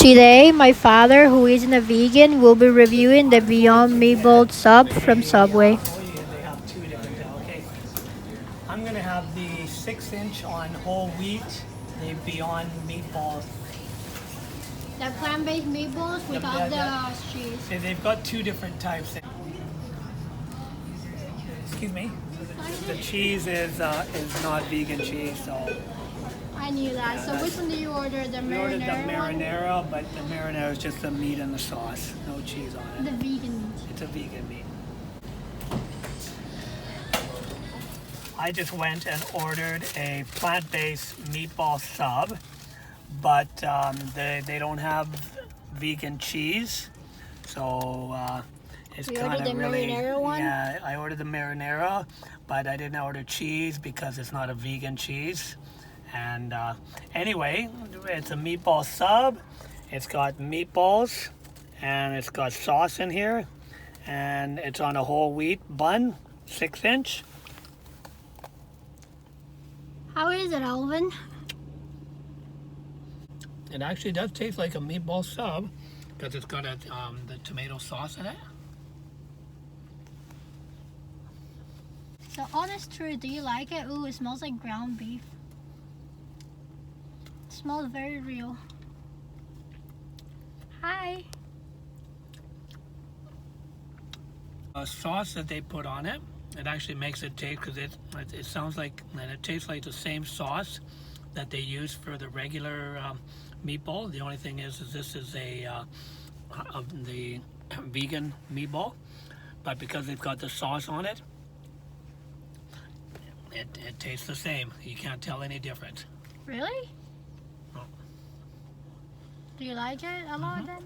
Today, my father, who isn't a vegan, will be reviewing the Beyond Meatball Sub from Subway. They have two different. Okay, I'm gonna have the 6-inch on whole wheat, the Beyond Meatball. The plant-based meatballs without the cheese. See, they've got two different types. Excuse me. The cheese is not vegan cheese, so I knew that. So which one do you order? The we ordered the marinara one? marinara, but the marinara is just the meat and the sauce, no cheese on The it. vegan meat. It's a vegan meat. I just went and ordered a plant-based meatball sub, but they don't have vegan cheese, so it's You kind ordered of the really marinara one? yeah. I ordered the marinara, but I didn't order cheese because it's not a vegan cheese. And anyway, it's a meatball sub. It's got meatballs and it's got sauce in here, and it's on a whole wheat bun, 6-inch. How is it, Alvin? It actually does taste like a meatball sub because it's got the tomato sauce in it. So honest truth, do you like it? Ooh, it smells like ground beef. It smells very real. Hi. Sauce that they put on it, it actually makes it taste, because it sounds like, and it tastes like the same sauce that they use for the regular meatball. The only thing is this is the vegan meatball, but because they've got the sauce on it, it tastes the same. You can't tell any difference. Really? No. Do you like it a lot then?